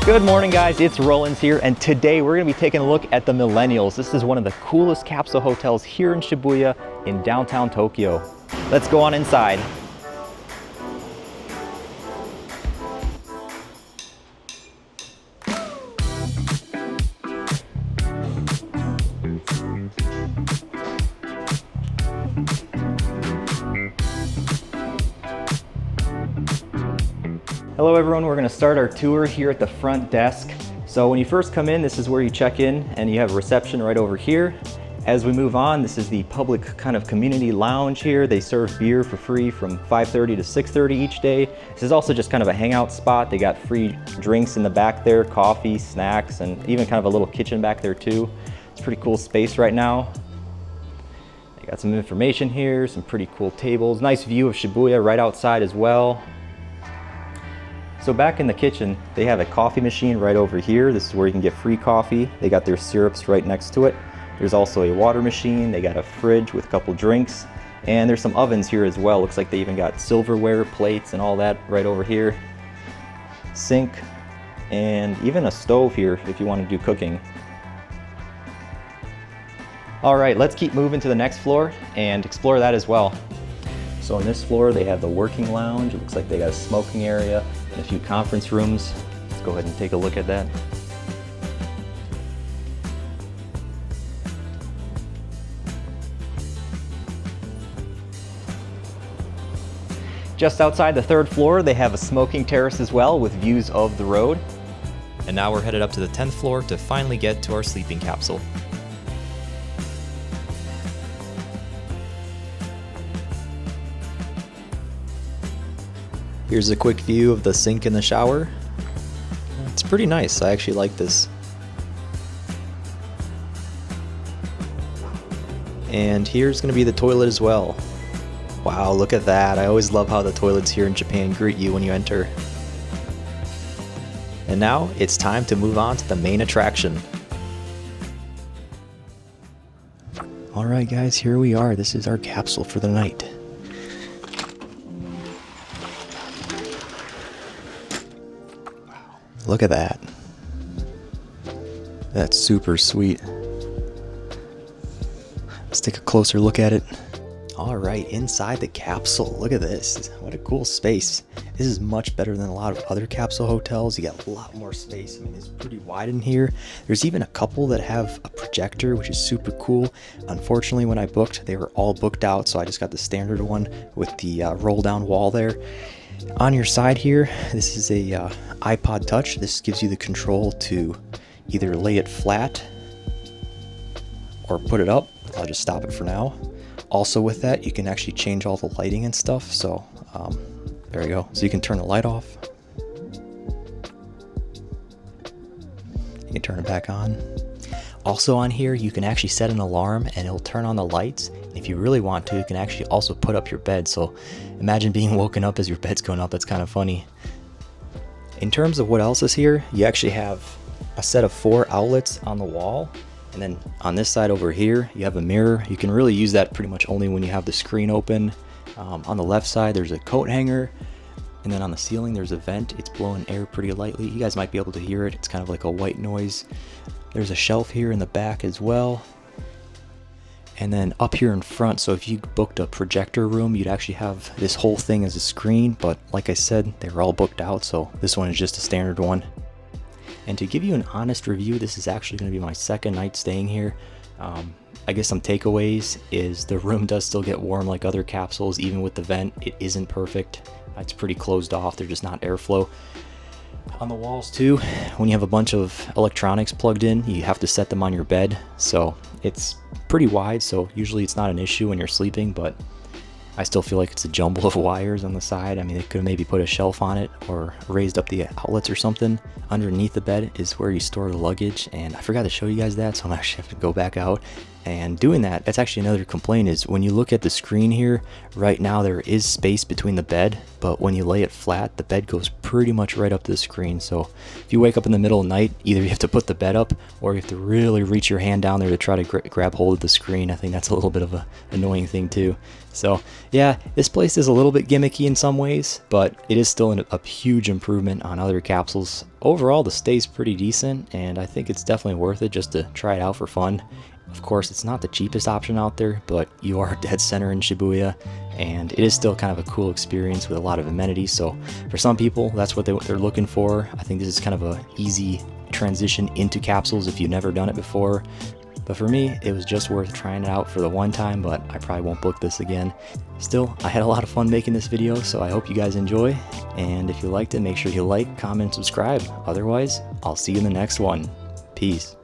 Good morning guys, it's Rollins here, and today we're going to be taking a look at the Millennials. This is one of the coolest capsule hotels here in Shibuya in downtown Tokyo. Let's go on inside. Hello everyone, we're going to start our tour here at the front desk. So when you first come in, this is where you check in, and you have a reception right over here. As we move on, this is the public kind of community lounge here. They serve beer for free from 5:30 to 6:30 each day. This is also just kind of a hangout spot. They got free drinks in the back there, coffee, snacks, and even kind of a little kitchen back there too. It's a pretty cool space right now. They got some information here, some pretty cool tables. Nice view of Shibuya right outside as well. So back in the kitchen, they have a coffee machine right over here. This is where you can get free coffee. They got their syrups right next to it. There's also a water machine. They got a fridge with a couple drinks. And there's some ovens here as well. Looks like they even got silverware, plates, and all that right over here. Sink, and even a stove here if you want to do cooking. All right, let's keep moving to the next floor and explore that as well. So on this floor, they have the working lounge. It looks like they got a smoking area and a few conference rooms. Let's go ahead and take a look at that. Just outside the third floor, they have a smoking terrace as well with views of the road. And now we're headed up to the 10th floor to finally get to our sleeping capsule. Here's a quick view of the sink and the shower. It's pretty nice. I actually like this. And here's going to be the toilet as well. Wow, look at that. I always love how the toilets here in Japan greet you when you enter. And now it's time to move on to the main attraction. Alright guys, here we are. This is our capsule for the night. Look at that. That's super sweet. Let's take a closer look at it. Alright, inside the capsule, look at this. What a cool space. This is much better than a lot of other capsule hotels. You got a lot more space. I mean, it's pretty wide in here. There's even a couple that have a projector, which is super cool. Unfortunately, when I booked, they were all booked out, so I just got the standard one with the roll down wall there. On your side here, this is a iPod Touch. This gives you the control to either lay it flat or put it up. I'll just stop it for now. Also with that, you can actually change all the lighting and stuff. So there you go. So you can turn the light off. You can turn it back on. Also on here, you can actually set an alarm and it'll turn on the lights. If you really want to, you can actually also put up your bed. So imagine being woken up as your bed's going up. That's kind of funny. In terms of what else is here, you actually have a set of 4 outlets on the wall. And then on this side over here, you have a mirror. You can really use that pretty much only when you have the screen open. On the left side, there's a coat hanger. And then on the ceiling, there's a vent. It's blowing air pretty lightly. You guys might be able to hear it. It's kind of like a white noise. There's a shelf here in the back as well. And then up here in front, so if you booked a projector room, you'd actually have this whole thing as a screen. But like I said, they were all booked out, so this one is just a standard one. And to give you an honest review, this is actually going to be my second night staying here. I guess some takeaways is the room does still get warm like other capsules, even with the vent. It isn't perfect. It's pretty closed off. There's just not airflow. On the walls too, when you have a bunch of electronics plugged in, you have to set them on your bed. So it's pretty wide, so usually it's not an issue when you're sleeping, but I still feel like it's a jumble of wires on the side. I mean, they could have maybe put a shelf on it or raised up the outlets or something. Underneath the bed is where you store the luggage, and I forgot to show you guys that, so I'm actually have to go back out. And doing that's actually another complaint is when you look at the screen here, right now there is space between the bed, but when you lay it flat, the bed goes pretty much right up to the screen. So if you wake up in the middle of the night, either you have to put the bed up or you have to really reach your hand down there to try to grab hold of the screen. I think that's a little bit of an annoying thing too. So yeah, this place is a little bit gimmicky in some ways, but it is still a huge improvement on other capsules. Overall, the stay's pretty decent, and I think it's definitely worth it just to try it out for fun. Of course, it's not the cheapest option out there, but you are dead center in Shibuya, and it is still kind of a cool experience with a lot of amenities. So for some people, that's what they're looking for. I think this is kind of a easy transition into capsules if you've never done it before. But for me, it was just worth trying it out for the one time, but I probably won't book this again. Still, I had a lot of fun making this video, so I hope you guys enjoy. And if you liked it, make sure you like, comment, subscribe. Otherwise, I'll see you in the next one. Peace.